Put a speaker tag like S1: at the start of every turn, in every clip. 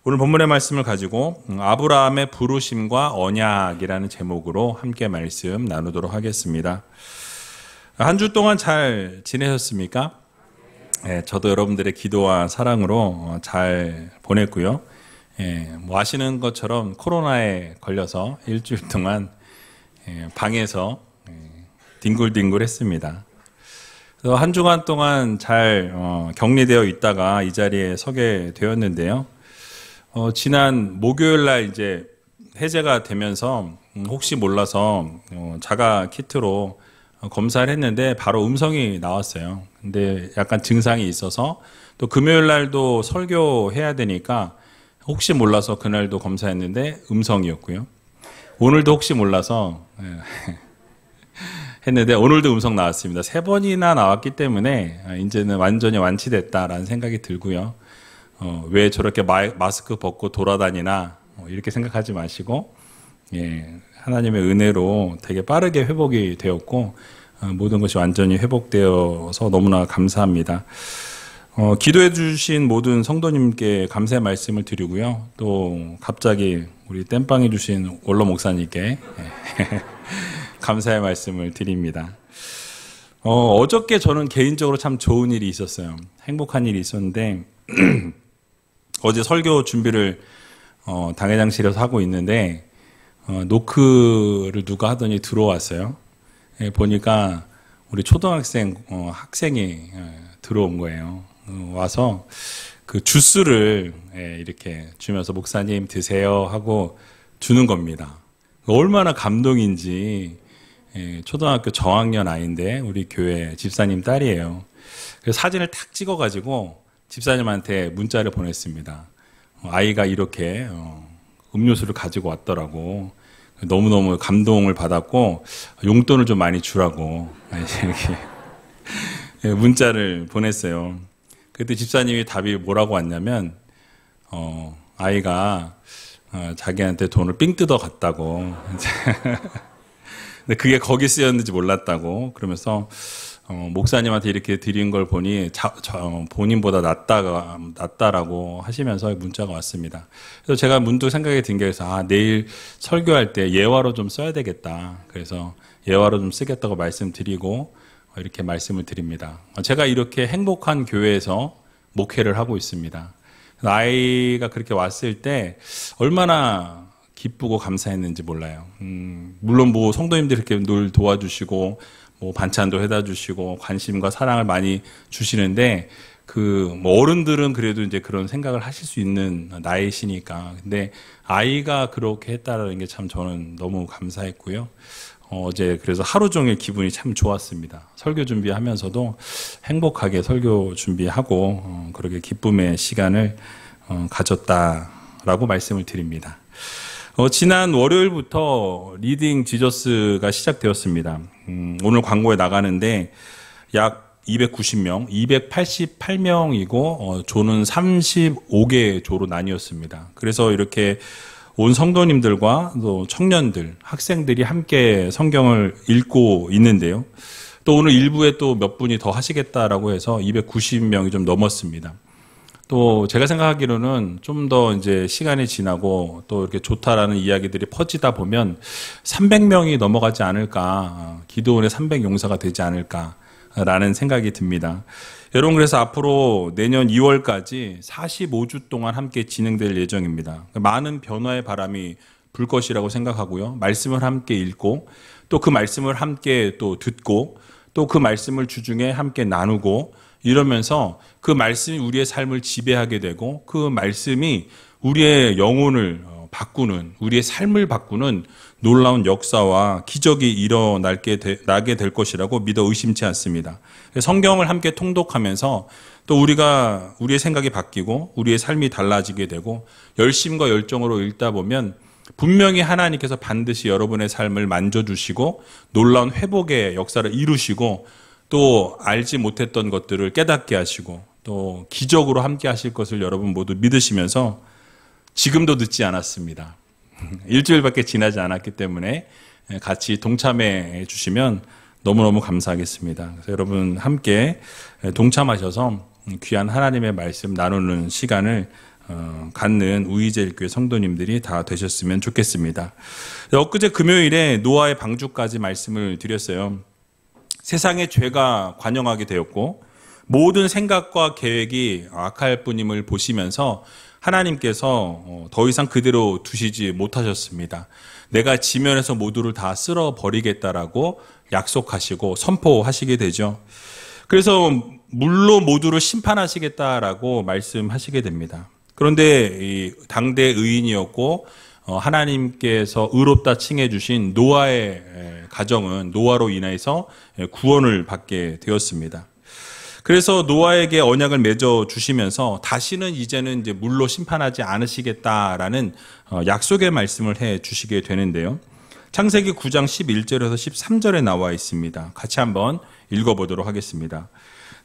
S1: 오늘 본문의 말씀을 가지고 아브라함의 부르심과 언약이라는 제목으로 함께 말씀 나누도록 하겠습니다. 한 주 동안 잘 지내셨습니까? 저도 여러분들의 기도와 사랑으로 잘 보냈고요. 뭐 아시는 것처럼 코로나에 걸려서 일주일 동안 방에서 뒹굴뒹굴 했습니다. 그래서 한 주간 동안 잘 격리되어 있다가 이 자리에 서게 되었는데요. 지난 목요일 날 이제 해제가 되면서 혹시 몰라서 자가 키트로 검사를 했는데 바로 음성이 나왔어요. 근데 약간 증상이 있어서 또 금요일 날도 설교해야 되니까 혹시 몰라서 그날도 검사했는데 음성이었고요. 오늘도 혹시 몰라서 했는데 오늘도 음성 나왔습니다. 3번이나 나왔기 때문에 이제는 완전히 완치됐다라는 생각이 들고요. 왜 저렇게 마스크 벗고 돌아다니나 이렇게 생각하지 마시고 하나님의 은혜로 되게 빠르게 회복이 되었고 모든 것이 완전히 회복되어서 너무나 감사합니다. 기도해 주신 모든 성도님께 감사의 말씀을 드리고요. 또 갑자기 우리 땜빵해 주신 원로 목사님께 감사의 말씀을 드립니다. 어저께 저는 개인적으로 참 좋은 일이 있었어요. 행복한 일이 있었는데 어제 설교 준비를 당회장실에서 하고 있는데 노크를 누가 하더니 들어왔어요. 보니까 우리 초등학생 학생이 들어온 거예요. 와서 그 주스를 이렇게 주면서 목사님 드세요 하고 주는 겁니다. 얼마나 감동인지. 초등학교 저학년 아이인데 우리 교회 집사님 딸이에요. 그래서 사진을 탁 찍어가지고 집사님한테 문자를 보냈습니다. 아이가 이렇게 음료수를 가지고 왔더라고. 너무너무 감동을 받았고 용돈을 좀 많이 주라고 이렇게 문자를 보냈어요. 그때 집사님이 답이 뭐라고 왔냐면 아이가 자기한테 돈을 삥 뜯어 갔다고. 근데 그게 거기 쓰였는지 몰랐다고 그러면서 목사님한테 이렇게 드린 걸 보니 본인보다 낫다라고 하시면서 문자가 왔습니다. 그래서 제가 문득 생각이 든 게 있어서 내일 설교할 때 예화로 좀 써야 되겠다. 그래서 예화로 좀 쓰겠다고 말씀드리고 이렇게 말씀을 드립니다. 제가 이렇게 행복한 교회에서 목회를 하고 있습니다. 아이가 그렇게 왔을 때 얼마나 기쁘고 감사했는지 몰라요. 물론 뭐 성도님들이 이렇게 늘 도와주시고 뭐 반찬도 해다 주시고 관심과 사랑을 많이 주시는데 뭐 어른들은 그래도 이제 그런 생각을 하실 수 있는 나이시니까. 근데 아이가 그렇게 했다는 게 참 저는 너무 감사했고요. 어제 그래서 하루 종일 기분이 참 좋았습니다. 설교 준비하면서도 행복하게 설교 준비하고 그렇게 기쁨의 시간을 가졌다라고 말씀을 드립니다. 지난 월요일부터 리딩 지저스가 시작되었습니다. 오늘 광고에 나가는데 약 290명, 288명이고 조는 35개 조로 나뉘었습니다. 그래서 이렇게 온 성도님들과 또 청년들, 학생들이 함께 성경을 읽고 있는데요. 또 오늘 일부에 또 몇 분이 더 하시겠다라고 해서 290명이 좀 넘었습니다. 또 제가 생각하기로는 좀 더 이제 시간이 지나고 또 이렇게 좋다라는 이야기들이 퍼지다 보면 300명이 넘어가지 않을까, 기도원의 300용사가 되지 않을까라는 생각이 듭니다. 여러분, 그래서 앞으로 내년 2월까지 45주 동안 함께 진행될 예정입니다. 많은 변화의 바람이 불 것이라고 생각하고요. 말씀을 함께 읽고 또 그 말씀을 함께 또 듣고 또 그 말씀을 주중에 함께 나누고 이러면서 그 말씀이 우리의 삶을 지배하게 되고 그 말씀이 우리의 영혼을 바꾸는, 우리의 삶을 바꾸는 놀라운 역사와 기적이 일어나게 될 것이라고 믿어 의심치 않습니다. 성경을 함께 통독하면서 또 우리의 생각이 바뀌고 우리의 삶이 달라지게 되고 열심과 열정으로 읽다 보면 분명히 하나님께서 반드시 여러분의 삶을 만져주시고 놀라운 회복의 역사를 이루시고 또 알지 못했던 것들을 깨닫게 하시고 또 기적으로 함께 하실 것을 여러분 모두 믿으시면서 지금도 늦지 않았습니다. 일주일밖에 지나지 않았기 때문에 같이 동참해 주시면 너무너무 감사하겠습니다. 그래서 여러분 함께 동참하셔서 귀한 하나님의 말씀 나누는 시간을 갖는 우이제일교회 성도님들이 다 되셨으면 좋겠습니다. 엊그제 금요일에 노아의 방주까지 말씀을 드렸어요. 세상에 죄가 관영하게 되었고 모든 생각과 계획이 악할 뿐임을 보시면서 하나님께서 더 이상 그대로 두시지 못하셨습니다. 내가 지면에서 모두를 다 쓸어버리겠다라고 약속하시고 선포하시게 되죠. 그래서 물로 모두를 심판하시겠다라고 말씀하시게 됩니다. 그런데 이 당대 의인이었고 하나님께서 의롭다 칭해 주신 노아의 가정은 노아로 인해서 구원을 받게 되었습니다. 그래서 노아에게 언약을 맺어 주시면서 다시는 이제는 이제 물로 심판하지 않으시겠다라는 약속의 말씀을 해 주시게 되는데요. 창세기 9장 11절에서 13절에 나와 있습니다. 같이 한번 읽어보도록 하겠습니다.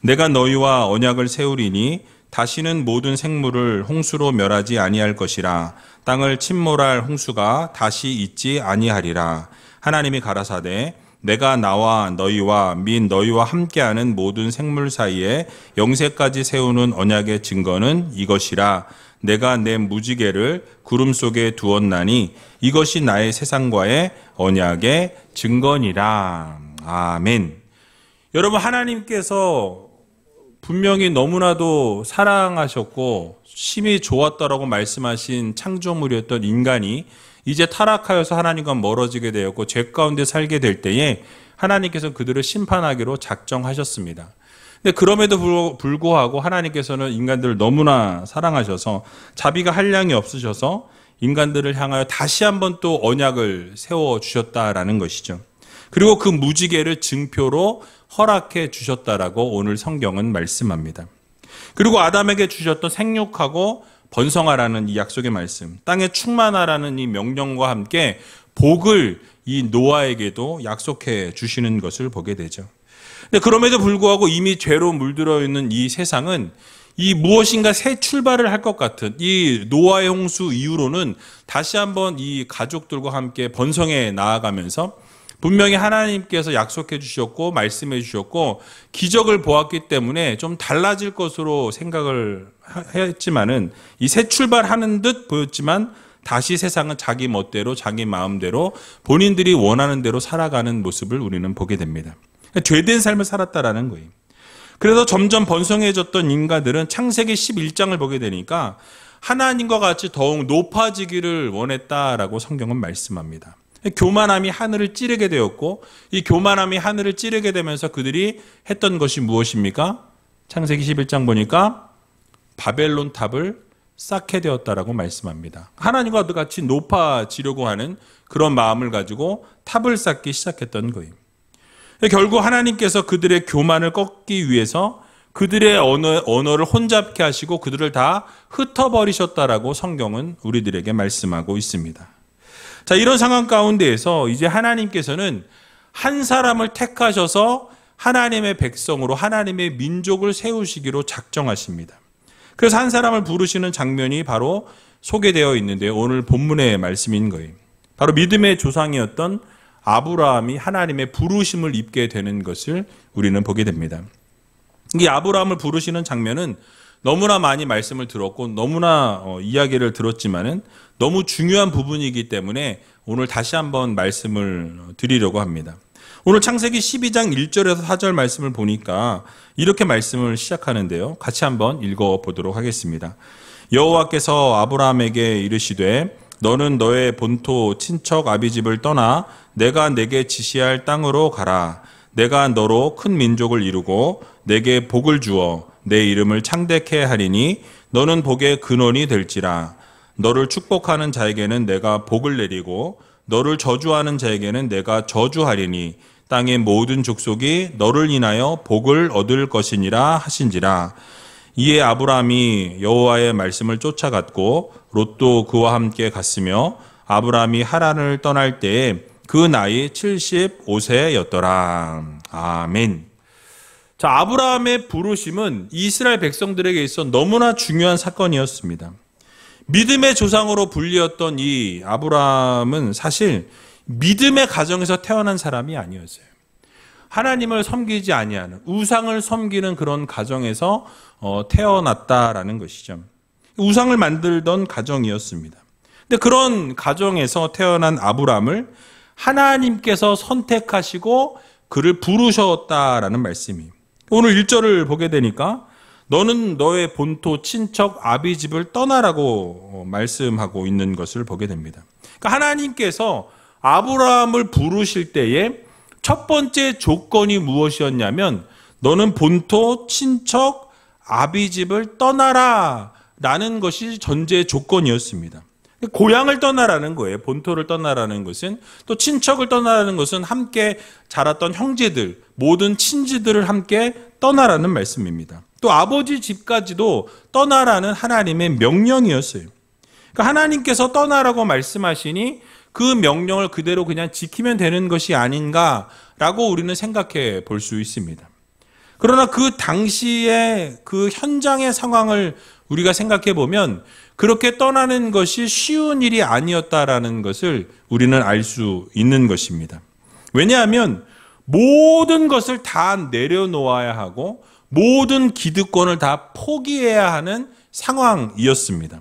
S1: 내가 너희와 언약을 세우리니 다시는 모든 생물을 홍수로 멸하지 아니할 것이라. 땅을 침몰할 홍수가 다시 있지 아니하리라. 하나님이 가라사대 내가 나와 너희와 및 너희와 함께하는 모든 생물 사이에 영세까지 세우는 언약의 증거는 이것이라. 내가 내 무지개를 구름 속에 두었나니 이것이 나의 세상과의 언약의 증거니라. 아멘. 여러분, 하나님께서 분명히 너무나도 사랑하셨고 심히 좋았다라고 말씀하신 창조물이었던 인간이 이제 타락하여서 하나님과 멀어지게 되었고 죄 가운데 살게 될 때에 하나님께서 그들을 심판하기로 작정하셨습니다. 근데 그럼에도 불구하고 하나님께서는 인간들을 너무나 사랑하셔서 자비가 한량이 없으셔서 인간들을 향하여 다시 한번 또 언약을 세워주셨다라는 것이죠. 그리고 그 무지개를 증표로 허락해 주셨다라고 오늘 성경은 말씀합니다. 그리고 아담에게 주셨던 생육하고 번성하라는 이 약속의 말씀, 땅에 충만하라는 이 명령과 함께 복을 이 노아에게도 약속해 주시는 것을 보게 되죠. 근데 그럼에도 불구하고 이미 죄로 물들어 있는 이 세상은 이 무엇인가 새 출발을 할 것 같은 이 노아의 홍수 이후로는 다시 한번 이 가족들과 함께 번성해 나아가면서 분명히 하나님께서 약속해 주셨고 말씀해 주셨고 기적을 보았기 때문에 좀 달라질 것으로 생각을 했지만은 이 새 출발하는 듯 보였지만 다시 세상은 자기 멋대로 자기 마음대로 본인들이 원하는 대로 살아가는 모습을 우리는 보게 됩니다. 죄된 삶을 살았다라는 거예요. 그래서 점점 번성해졌던 인간들은 창세기 11장을 보게 되니까 하나님과 같이 더욱 높아지기를 원했다라고 성경은 말씀합니다. 교만함이 하늘을 찌르게 되었고 이 교만함이 하늘을 찌르게 되면서 그들이 했던 것이 무엇입니까? 창세기 11장 보니까 바벨론 탑을 쌓게 되었다라고 말씀합니다. 하나님과 같이 높아지려고 하는 그런 마음을 가지고 탑을 쌓기 시작했던 거예요. 결국 하나님께서 그들의 교만을 꺾기 위해서 그들의 언어를 혼잡케 하시고 그들을 다 흩어버리셨다라고 성경은 우리들에게 말씀하고 있습니다. 자, 이런 상황 가운데에서 이제 하나님께서는 한 사람을 택하셔서 하나님의 백성으로 하나님의 민족을 세우시기로 작정하십니다. 그래서 한 사람을 부르시는 장면이 바로 소개되어 있는데요. 오늘 본문의 말씀인 거예요. 바로 믿음의 조상이었던 아브라함이 하나님의 부르심을 입게 되는 것을 우리는 보게 됩니다. 이 아브라함을 부르시는 장면은 너무나 많이 말씀을 들었고 너무나 이야기를 들었지만은 너무 중요한 부분이기 때문에 오늘 다시 한번 말씀을 드리려고 합니다. 오늘 창세기 12장 1절에서 4절 말씀을 보니까 이렇게 말씀을 시작하는데요. 같이 한번 읽어보도록 하겠습니다. 여호와께서 아브라함에게 이르시되 너는 너의 본토 친척 아비집을 떠나 내가 내게 지시할 땅으로 가라. 내가 너로 큰 민족을 이루고 내게 복을 주어 내 이름을 창대케 하리니 너는 복의 근원이 될지라. 너를 축복하는 자에게는 내가 복을 내리고 너를 저주하는 자에게는 내가 저주하리니 땅의 모든 족속이 너를 인하여 복을 얻을 것이니라 하신지라. 이에 아브라함이 여호와의 말씀을 쫓아갔고 롯도 그와 함께 갔으며 아브라함이 하란을 떠날 때에 그 나이 75세였더라. 아멘. 자, 아브라함의 부르심은 이스라엘 백성들에게 있어 너무나 중요한 사건이었습니다. 믿음의 조상으로 불리었던 이 아브라함은 사실 믿음의 가정에서 태어난 사람이 아니었어요. 하나님을 섬기지 아니하는 우상을 섬기는 그런 가정에서 태어났다라는 것이죠. 우상을 만들던 가정이었습니다. 근데 그런 가정에서 태어난 아브라함을 하나님께서 선택하시고 그를 부르셨다라는 말씀이에요. 오늘 1절을 보게 되니까 너는 너의 본토 친척 아비집을 떠나라고 말씀하고 있는 것을 보게 됩니다. 그러니까 하나님께서 아브라함을 부르실 때에 첫 번째 조건이 무엇이었냐면 너는 본토 친척 아비집을 떠나라 라는 것이 전제 조건이었습니다. 고향을 떠나라는 거예요. 본토를 떠나라는 것은, 또 친척을 떠나라는 것은 함께 자랐던 형제들, 모든 친지들을 함께 떠나라는 말씀입니다. 또 아버지 집까지도 떠나라는 하나님의 명령이었어요. 그러니까 하나님께서 떠나라고 말씀하시니 그 명령을 그대로 그냥 지키면 되는 것이 아닌가라고 우리는 생각해 볼 수 있습니다. 그러나 그 당시의 그 현장의 상황을 우리가 생각해 보면 그렇게 떠나는 것이 쉬운 일이 아니었다라는 것을 우리는 알 수 있는 것입니다. 왜냐하면 모든 것을 다 내려놓아야 하고 모든 기득권을 다 포기해야 하는 상황이었습니다.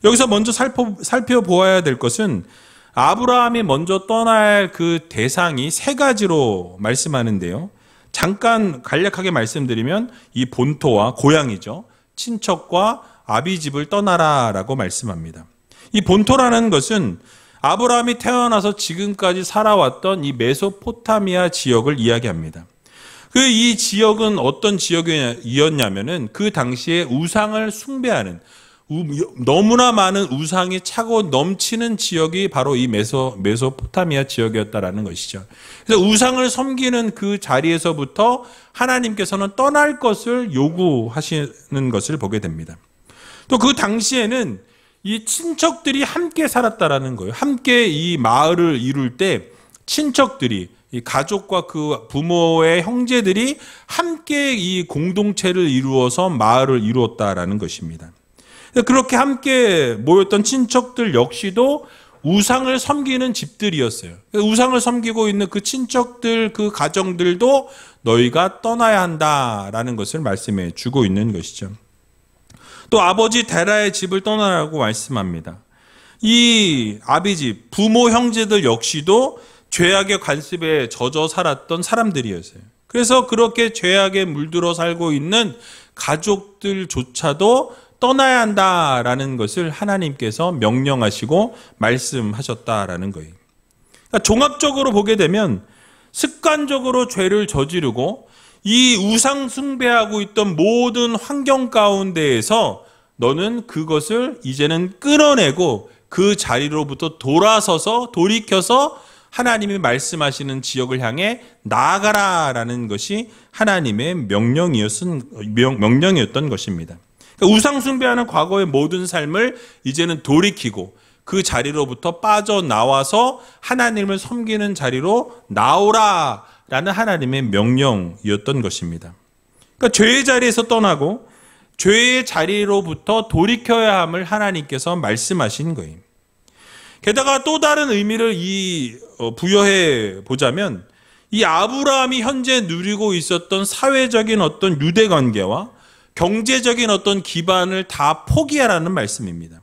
S1: 여기서 먼저 살펴보아야 될 것은 아브라함이 먼저 떠나야 할 그 대상이 세 가지로 말씀하는데요. 잠깐 간략하게 말씀드리면 이 본토와 고향이죠. 친척과 아비집을 떠나라라고 말씀합니다. 이 본토라는 것은 아브라함이 태어나서 지금까지 살아왔던 이 메소포타미아 지역을 이야기합니다. 이 지역은 어떤 지역이었냐면은 그 당시에 우상을 숭배하는 너무나 많은 우상이 차고 넘치는 지역이 바로 이 메소포타미아 지역이었다라는 것이죠. 그래서 우상을 섬기는 그 자리에서부터 하나님께서는 떠날 것을 요구하시는 것을 보게 됩니다. 또 그 당시에는 이 친척들이 함께 살았다라는 거예요. 함께 이 마을을 이룰 때 친척들이, 이 가족과 그 부모의 형제들이 함께 이 공동체를 이루어서 마을을 이루었다라는 것입니다. 그렇게 함께 모였던 친척들 역시도 우상을 섬기는 집들이었어요. 우상을 섬기고 있는 그 친척들, 그 가정들도 너희가 떠나야 한다라는 것을 말씀해 주고 있는 것이죠. 또 아버지 데라의 집을 떠나라고 말씀합니다. 이 아비집, 부모 형제들 역시도 죄악의 관습에 젖어 살았던 사람들이었어요. 그래서 그렇게 죄악에 물들어 살고 있는 가족들조차도 떠나야 한다라는 것을 하나님께서 명령하시고 말씀하셨다라는 거예요. 그러니까 종합적으로 보게 되면 습관적으로 죄를 저지르고 이 우상 숭배하고 있던 모든 환경 가운데에서 너는 그것을 이제는 끊어내고 그 자리로부터 돌이켜서 하나님이 말씀하시는 지역을 향해 나아가라라는 것이 하나님의 명령이었던 것입니다. 그러니까 우상 숭배하는 과거의 모든 삶을 이제는 돌이키고 그 자리로부터 빠져나와서 하나님을 섬기는 자리로 나오라라는 하나님의 명령이었던 것입니다. 그러니까 죄의 자리에서 떠나고 죄의 자리로부터 돌이켜야 함을 하나님께서 말씀하신 거예요. 게다가 또 다른 의미를 부여해 보자면 이 아브라함이 현재 누리고 있었던 사회적인 어떤 유대 관계와 경제적인 어떤 기반을 다 포기하라는 말씀입니다.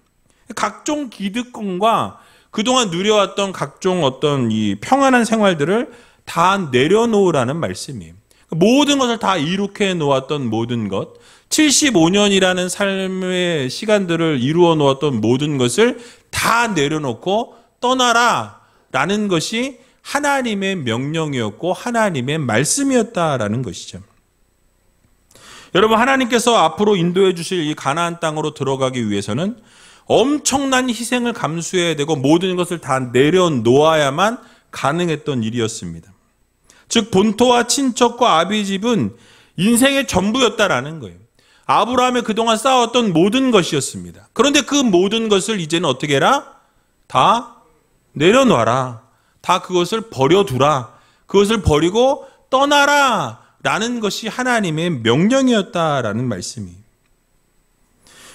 S1: 각종 기득권과 그동안 누려왔던 각종 어떤 이 평안한 생활들을 다 내려놓으라는 말씀이에요. 모든 것을 다 이룩해 놓았던 모든 것, 75년이라는 삶의 시간들을 이루어 놓았던 모든 것을 다 내려놓고 떠나라라는 것이 하나님의 명령이었고 하나님의 말씀이었다라는 것이죠. 여러분, 하나님께서 앞으로 인도해 주실 이 가나안 땅으로 들어가기 위해서는 엄청난 희생을 감수해야 되고 모든 것을 다 내려놓아야만 가능했던 일이었습니다. 즉 본토와 친척과 아비집은 인생의 전부였다라는 거예요. 아브라함이 그동안 쌓았던 모든 것이었습니다. 그런데 그 모든 것을 이제는 어떻게 해라? 다 내려놔라. 다 그것을 버려두라. 그것을 버리고 떠나라. 라는 것이 하나님의 명령이었다라는 말씀이에요.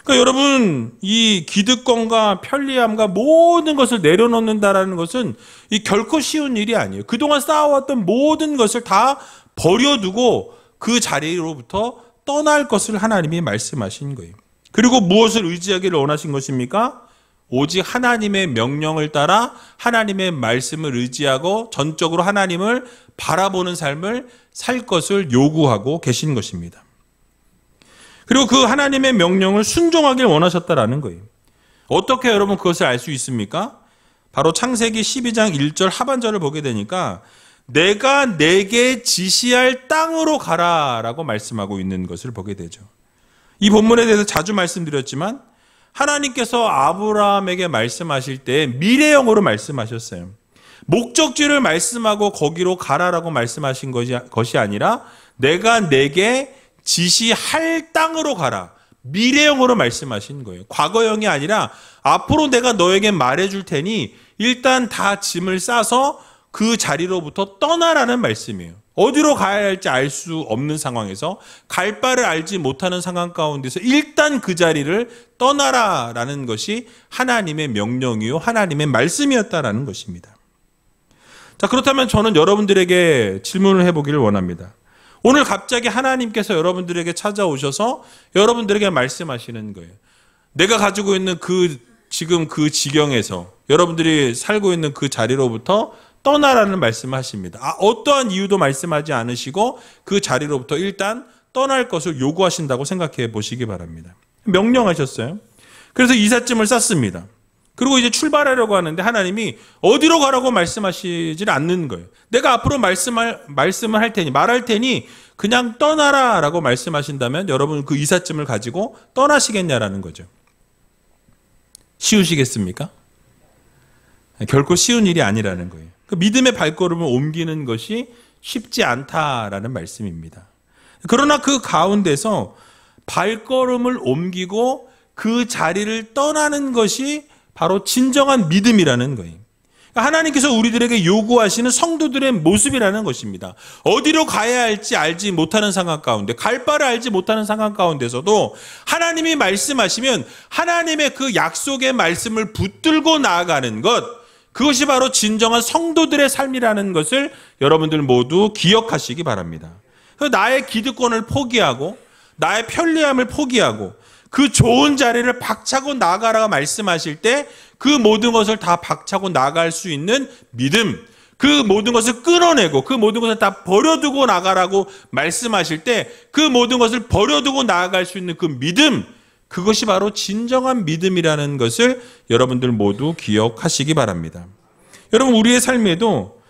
S1: 그러니까 여러분, 이 기득권과 편리함과 모든 것을 내려놓는다라는 것은 이 결코 쉬운 일이 아니에요. 그동안 쌓아왔던 모든 것을 다 버려두고 그 자리로부터 떠날 것을 하나님이 말씀하신 거예요. 그리고 무엇을 의지하기를 원하신 것입니까? 오직 하나님의 명령을 따라 하나님의 말씀을 의지하고 전적으로 하나님을 바라보는 삶을 살 것을 요구하고 계신 것입니다. 그리고 그 하나님의 명령을 순종하길 원하셨다라는 거예요. 어떻게 여러분 그것을 알 수 있습니까? 바로 창세기 12장 1절 하반절을 보게 되니까 내가 내게 지시할 땅으로 가라라고 말씀하고 있는 것을 보게 되죠. 이 본문에 대해서 자주 말씀드렸지만 하나님께서 아브라함에게 말씀하실 때 미래형으로 말씀하셨어요. 목적지를 말씀하고 거기로 가라라고 말씀하신 것이 아니라 내가 내게 지시할 땅으로 가라. 미래형으로 말씀하신 거예요. 과거형이 아니라 앞으로 내가 너에게 말해줄 테니 일단 다 짐을 싸서 그 자리로부터 떠나라는 말씀이에요. 어디로 가야 할지 알 수 없는 상황에서 갈 바를 알지 못하는 상황 가운데서 일단 그 자리를 떠나라라는 것이 하나님의 명령이요 하나님의 말씀이었다라는 것입니다. 자, 그렇다면 저는 여러분들에게 질문을 해보기를 원합니다. 오늘 갑자기 하나님께서 여러분들에게 찾아오셔서 여러분들에게 말씀하시는 거예요. 내가 가지고 있는 지금 그 지경에서 여러분들이 살고 있는 그 자리로부터 떠나라는 말씀을 하십니다. 어떠한 이유도 말씀하지 않으시고 그 자리로부터 일단 떠날 것을 요구하신다고 생각해 보시기 바랍니다. 명령하셨어요. 그래서 이삿짐을 쌌습니다. 그리고 이제 출발하려고 하는데 하나님이 어디로 가라고 말씀하시질 않는 거예요. 내가 앞으로 말씀을 할 테니, 말할 테니 그냥 떠나라라고 말씀하신다면 여러분 그 이삿짐을 가지고 떠나시겠냐라는 거죠. 쉬우시겠습니까? 결코 쉬운 일이 아니라는 거예요. 그 믿음의 발걸음을 옮기는 것이 쉽지 않다라는 말씀입니다. 그러나 그 가운데서 발걸음을 옮기고 그 자리를 떠나는 것이 바로 진정한 믿음이라는 거예요. 하나님께서 우리들에게 요구하시는 성도들의 모습이라는 것입니다. 어디로 가야 할지 알지 못하는 상황 가운데, 갈 바를 알지 못하는 상황 가운데서도 하나님이 말씀하시면 하나님의 그 약속의 말씀을 붙들고 나아가는 것, 그것이 바로 진정한 성도들의 삶이라는 것을 여러분들 모두 기억하시기 바랍니다. 나의 기득권을 포기하고 나의 편리함을 포기하고 그 좋은 자리를 박차고 나가라고 말씀하실 때 그 모든 것을 다 박차고 나갈 수 있는 믿음, 그 모든 것을 끊어내고 그 모든 것을 다 버려두고 나가라고 말씀하실 때 그 모든 것을 버려두고 나아갈 수 있는 그 믿음, 그것이 바로 진정한 믿음이라는 것을 여러분들 모두 기억하시기 바랍니다. 여러분, 우리의 삶에도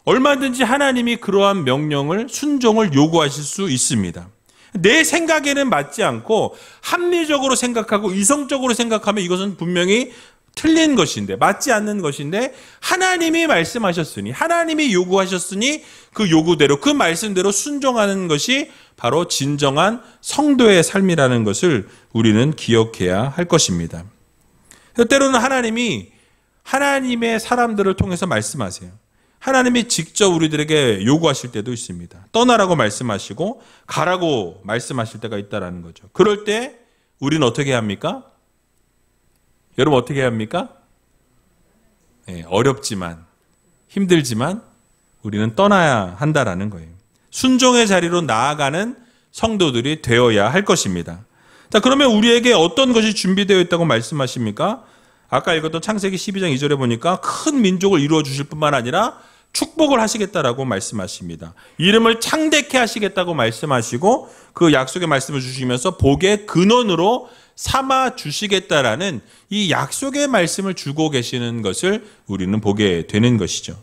S1: 얼마든지 하나님이 그러한 명령을, 순종을 요구하실 수 있습니다. 내 생각에는 맞지 않고 합리적으로 생각하고 이성적으로 생각하면 이것은 분명히 틀린 것인데, 맞지 않는 것인데, 하나님이 말씀하셨으니, 하나님이 요구하셨으니 그 요구대로, 그 말씀대로 순종하는 것이 바로 진정한 성도의 삶이라는 것을 우리는 기억해야 할 것입니다. 때로는 하나님이 하나님의 사람들을 통해서 말씀하세요. 하나님이 직접 우리들에게 요구하실 때도 있습니다. 떠나라고 말씀하시고 가라고 말씀하실 때가 있다는 거죠. 그럴 때 우리는 어떻게 합니까? 여러분 어떻게 해야 합니까? 네, 어렵지만 힘들지만 우리는 떠나야 한다라는 거예요. 순종의 자리로 나아가는 성도들이 되어야 할 것입니다. 자, 그러면 우리에게 어떤 것이 준비되어 있다고 말씀하십니까? 아까 읽었던 창세기 12장 2절에 보니까 큰 민족을 이루어 주실 뿐만 아니라 축복을 하시겠다라고 말씀하십니다. 이름을 창대케 하시겠다고 말씀하시고 그 약속의 말씀을 주시면서 복의 근원으로 삼아 주시겠다라는 이 약속의 말씀을 주고 계시는 것을 우리는 보게 되는 것이죠.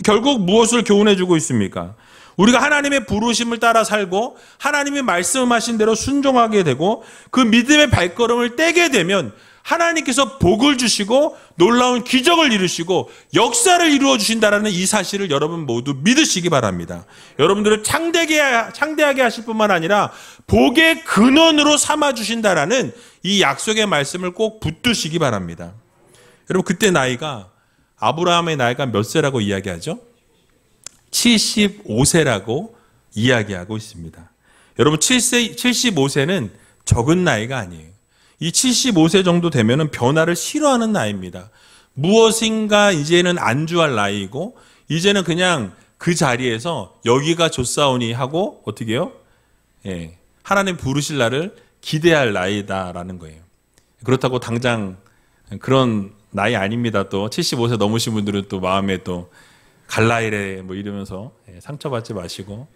S1: 결국 무엇을 교훈해 주고 있습니까? 우리가 하나님의 부르심을 따라 살고 하나님이 말씀하신 대로 순종하게 되고 그 믿음의 발걸음을 떼게 되면 하나님께서 복을 주시고 놀라운 기적을 이루시고 역사를 이루어 주신다라는 이 사실을 여러분 모두 믿으시기 바랍니다. 여러분들을 창대하게 하실 뿐만 아니라 복의 근원으로 삼아 주신다라는 이 약속의 말씀을 꼭 붙드시기 바랍니다. 여러분, 그때 나이가 아브라함의 나이가 몇 세라고 이야기하죠? 75세라고 이야기하고 있습니다. 여러분, 75세는 적은 나이가 아니에요. 이 75세 정도 되면은 변화를 싫어하는 나이입니다. 무엇인가 이제는 안주할 나이이고, 이제는 그냥 그 자리에서 여기가 좋사오니 하고, 어떻게 해요? 예, 하나님 부르실 날을 기대할 나이다라는 거예요. 그렇다고 당장 그런 나이 아닙니다. 또 75세 넘으신 분들은 또 마음에 또 갈라이래 뭐 이러면서 상처받지 마시고,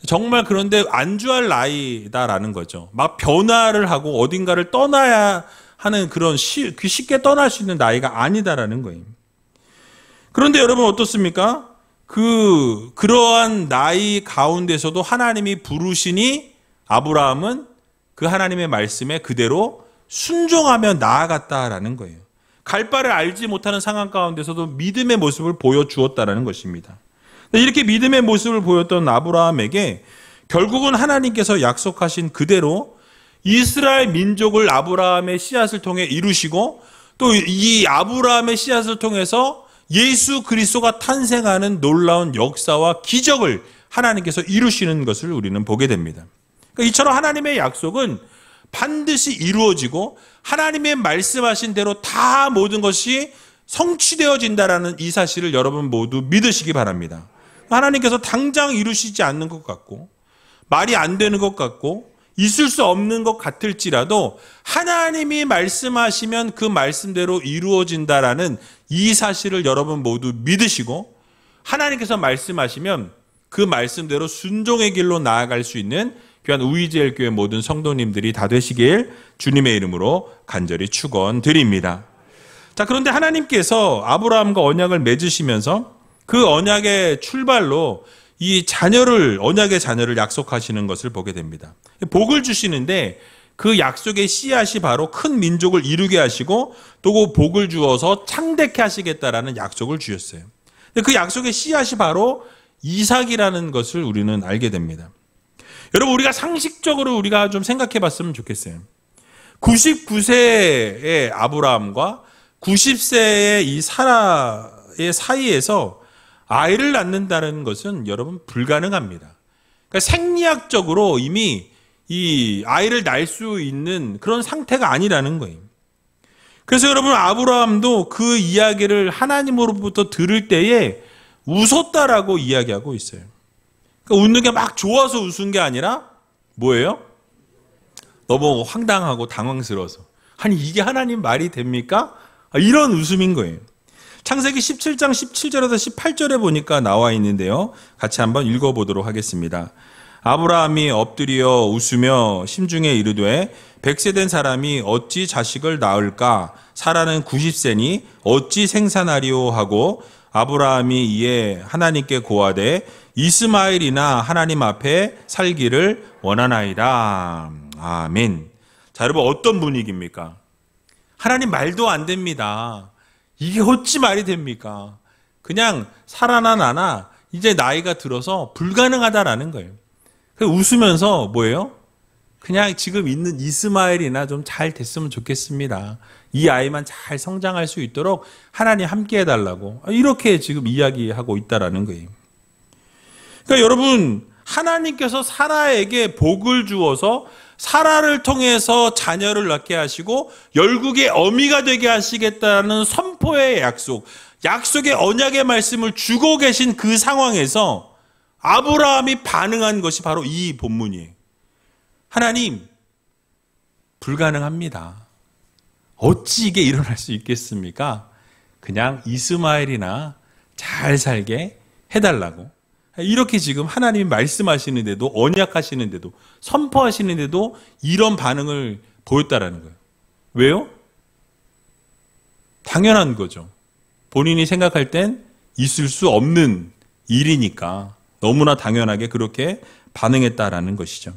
S1: 정말 그런데 안주할 나이다라는 거죠. 막 변화를 하고 어딘가를 떠나야 하는 그런 쉽게 떠날 수 있는 나이가 아니다라는 거예요. 그런데 여러분 어떻습니까? 그러한 나이 가운데서도 하나님이 부르시니 아브라함은 그 하나님의 말씀에 그대로 순종하며 나아갔다라는 거예요. 갈 바를 알지 못하는 상황 가운데서도 믿음의 모습을 보여주었다라는 것입니다. 이렇게 믿음의 모습을 보였던 아브라함에게 결국은 하나님께서 약속하신 그대로 이스라엘 민족을 아브라함의 씨앗을 통해 이루시고, 또 이 아브라함의 씨앗을 통해서 예수 그리스도가 탄생하는 놀라운 역사와 기적을 하나님께서 이루시는 것을 우리는 보게 됩니다. 그러니까 이처럼 하나님의 약속은 반드시 이루어지고 하나님의 말씀하신 대로 다 모든 것이 성취되어진다라는 이 사실을 여러분 모두 믿으시기 바랍니다. 하나님께서 당장 이루시지 않는 것 같고 말이 안 되는 것 같고 있을 수 없는 것 같을지라도 하나님이 말씀하시면 그 말씀대로 이루어진다라는 이 사실을 여러분 모두 믿으시고, 하나님께서 말씀하시면 그 말씀대로 순종의 길로 나아갈 수 있는 귀한 우이지엘 교회 모든 성도님들이 다 되시길 주님의 이름으로 간절히 축원드립니다. 자, 그런데 하나님께서 아브라함과 언약을 맺으시면서 그 언약의 출발로 이 언약의 자녀를 약속하시는 것을 보게 됩니다. 복을 주시는데 그 약속의 씨앗이 바로 큰 민족을 이루게 하시고 또 그 복을 주어서 창대케 하시겠다라는 약속을 주셨어요. 그 약속의 씨앗이 바로 이삭이라는 것을 우리는 알게 됩니다. 여러분, 우리가 상식적으로 우리가 좀 생각해 봤으면 좋겠어요. 99세의 아브라함과 90세의 이 사라의 사이에서 아이를 낳는다는 것은 여러분 불가능합니다. 그러니까 생리학적으로 이미 이 아이를 낳을 수 있는 그런 상태가 아니라는 거예요. 그래서 여러분, 아브라함도 그 이야기를 하나님으로부터 들을 때에 웃었다라고 이야기하고 있어요. 그러니까 웃는 게 막 좋아서 웃은 게 아니라 뭐예요? 너무 황당하고 당황스러워서. 아니, 이게 하나님 말이 됩니까? 이런 웃음인 거예요. 창세기 17장 17절에서 18절에 보니까 나와 있는데요. 같이 한번 읽어보도록 하겠습니다. 아브라함이 엎드려 웃으며 심중에 이르되 100세 된 사람이 어찌 자식을 낳을까? 사라는 90세니 어찌 생산하리오 하고 아브라함이 이에 하나님께 고하되 이스마엘이나 하나님 앞에 살기를 원하나이다. 아멘. 자, 여러분, 어떤 분위기입니까? 하나님 말도 안 됩니다. 이게 어찌 말이 됩니까? 그냥 사라나 나나 이제 나이가 들어서 불가능하다라는 거예요. 웃으면서 뭐예요? 그냥 지금 있는 이스마엘이나 좀 잘 됐으면 좋겠습니다. 이 아이만 잘 성장할 수 있도록 하나님 함께 해달라고 이렇게 지금 이야기하고 있다라는 거예요. 그러니까 여러분, 하나님께서 사라에게 복을 주어서 사라를 통해서 자녀를 낳게 하시고 열국의 어미가 되게 하시겠다는 선포의 약속의 언약의 말씀을 주고 계신 그 상황에서 아브라함이 반응한 것이 바로 이 본문이에요. 하나님, 불가능합니다. 어찌 이게 일어날 수 있겠습니까? 그냥 이스마엘이나 잘 살게 해달라고. 이렇게 지금 하나님이 말씀하시는데도, 언약하시는데도, 선포하시는데도 이런 반응을 보였다라는 거예요. 왜요? 당연한 거죠. 본인이 생각할 땐 있을 수 없는 일이니까 너무나 당연하게 그렇게 반응했다라는 것이죠.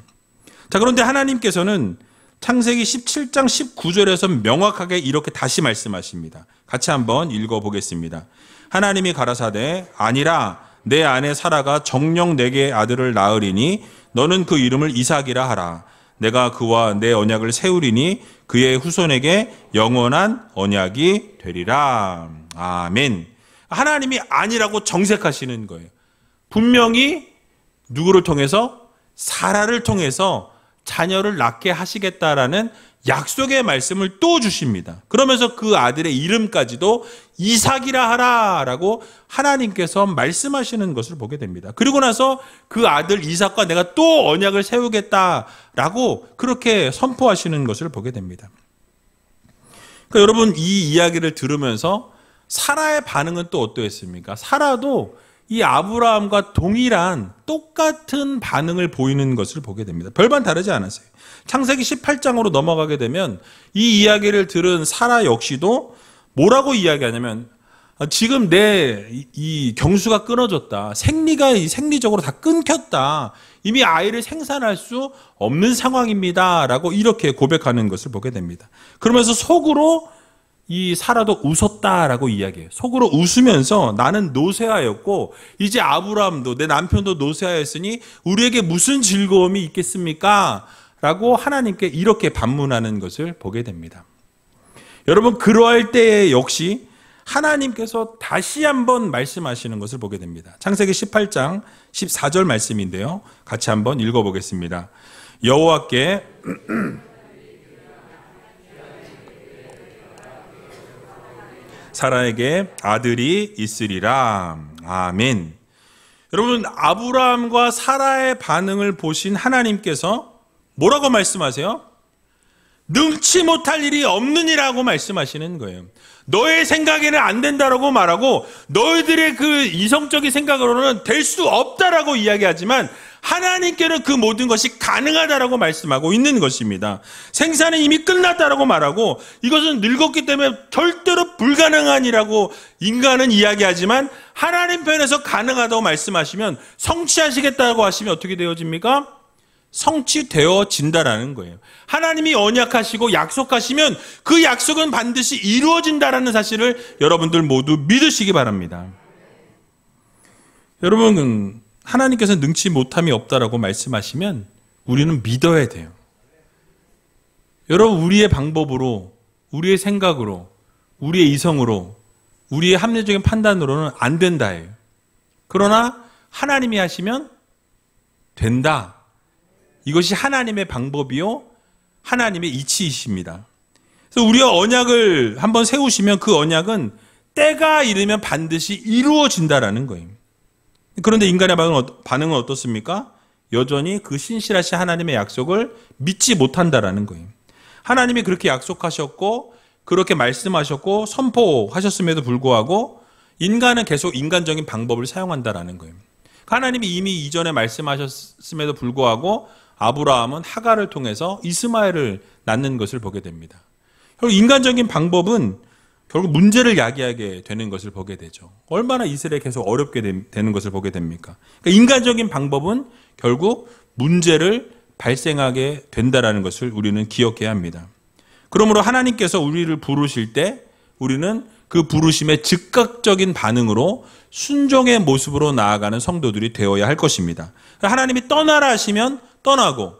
S1: 자, 그런데 하나님께서는 창세기 17장 19절에서 명확하게 이렇게 다시 말씀하십니다. 같이 한번 읽어보겠습니다. 하나님이 가라사대 아니라 내 아내 사라가 정녕 내게 아들을 낳으리니 너는 그 이름을 이삭이라 하라. 내가 그와 내 언약을 세우리니 그의 후손에게 영원한 언약이 되리라. 아멘. 하나님이 아니라고 정색하시는 거예요. 분명히 누구를 통해서? 사라를 통해서 자녀를 낳게 하시겠다라는 약속의 말씀을 또 주십니다. 그러면서 그 아들의 이름까지도 이삭이라 하라라고 하나님께서 말씀하시는 것을 보게 됩니다. 그리고 나서 그 아들 이삭과 내가 또 언약을 세우겠다라고 그렇게 선포하시는 것을 보게 됩니다. 그러니까 여러분, 이 이야기를 들으면서 사라의 반응은 또 어떠했습니까? 사라도 이 아브라함과 동일한 똑같은 반응을 보이는 것을 보게 됩니다. 별반 다르지 않았어요. 창세기 18장으로 넘어가게 되면 이 이야기를 들은 사라 역시도 뭐라고 이야기하냐면, 지금 내 이 경수가 끊어졌다. 생리적으로 다 끊겼다. 이미 아이를 생산할 수 없는 상황입니다. 라고 이렇게 고백하는 것을 보게 됩니다. 그러면서 속으로 이 사라도 웃었다라고 이야기해요. 속으로 웃으면서 나는 노쇠하였고 이제 아브라함도 내 남편도 노쇠하였으니 우리에게 무슨 즐거움이 있겠습니까? 라고 하나님께 이렇게 반문하는 것을 보게 됩니다. 여러분, 그러할 때에 역시 하나님께서 다시 한번 말씀하시는 것을 보게 됩니다. 창세기 18장 14절 말씀인데요. 같이 한번 읽어보겠습니다. 여호와께 사라에게 아들이 있으리라. 아멘. 여러분, 아브라함과 사라의 반응을 보신 하나님께서 뭐라고 말씀하세요? 능치 못할 일이 없느니라고 말씀하시는 거예요. 너의 생각에는 안 된다라고 말하고 너희들의 그 이성적인 생각으로는 될 수 없다라고 이야기하지만 하나님께는 그 모든 것이 가능하다라고 말씀하고 있는 것입니다. 생산은 이미 끝났다라고 말하고 이것은 늙었기 때문에 절대로 불가능하니라고 인간은 이야기하지만 하나님 편에서 가능하다고 말씀하시면, 성취하시겠다고 하시면 어떻게 되어집니까? 성취되어진다라는 거예요. 하나님이 언약하시고 약속하시면 그 약속은 반드시 이루어진다라는 사실을 여러분들 모두 믿으시기 바랍니다. 여러분, 하나님께서 능치 못함이 없다라고 말씀하시면 우리는 믿어야 돼요. 여러분, 우리의 방법으로, 우리의 생각으로, 우리의 이성으로, 우리의 합리적인 판단으로는 안 된다예요. 그러나 하나님이 하시면 된다. 이것이 하나님의 방법이요, 하나님의 이치이십니다. 그래서 우리가 언약을 한번 세우시면 그 언약은 때가 이르면 반드시 이루어진다라는 거예요. 그런데 인간의 반응은 어떻습니까? 여전히 그 신실하신 하나님의 약속을 믿지 못한다라는 거예요. 하나님이 그렇게 약속하셨고 그렇게 말씀하셨고 선포하셨음에도 불구하고 인간은 계속 인간적인 방법을 사용한다라는 거예요. 하나님이 이미 이전에 말씀하셨음에도 불구하고 아브라함은 하갈을 통해서 이스마엘을 낳는 것을 보게 됩니다. 결국 인간적인 방법은 결국 문제를 야기하게 되는 것을 보게 되죠. 얼마나 이스라엘이 계속 어렵게 되는 것을 보게 됩니까? 그러니까 인간적인 방법은 결국 문제를 발생하게 된다는 것을 우리는 기억해야 합니다. 그러므로 하나님께서 우리를 부르실 때 우리는 그 부르심의 즉각적인 반응으로 순종의 모습으로 나아가는 성도들이 되어야 할 것입니다. 하나님이 떠나라 하시면 떠나고,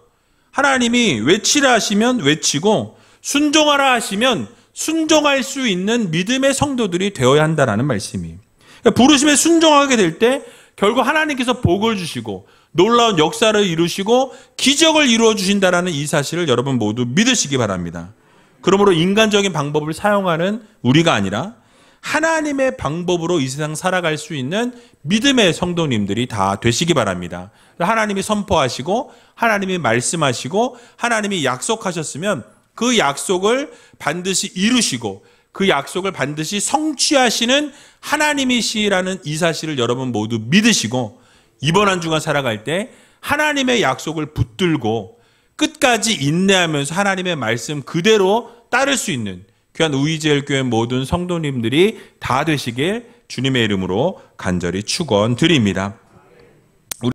S1: 하나님이 외치라 하시면 외치고, 순종하라 하시면 순종할 수 있는 믿음의 성도들이 되어야 한다는 말씀이에요. 그러니까 부르심에 순종하게 될 때 결국 하나님께서 복을 주시고 놀라운 역사를 이루시고 기적을 이루어 주신다는 이 사실을 여러분 모두 믿으시기 바랍니다. 그러므로 인간적인 방법을 사용하는 우리가 아니라 하나님의 방법으로 이 세상 살아갈 수 있는 믿음의 성도님들이 다 되시기 바랍니다. 하나님이 선포하시고 하나님이 말씀하시고 하나님이 약속하셨으면 그 약속을 반드시 이루시고 그 약속을 반드시 성취하시는 하나님이시라는 이 사실을 여러분 모두 믿으시고 이번 한 주간 살아갈 때 하나님의 약속을 붙들고 끝까지 인내하면서 하나님의 말씀 그대로 따를 수 있는 귀한 우이제일교회 모든 성도님들이 다 되시길 주님의 이름으로 간절히 축원드립니다.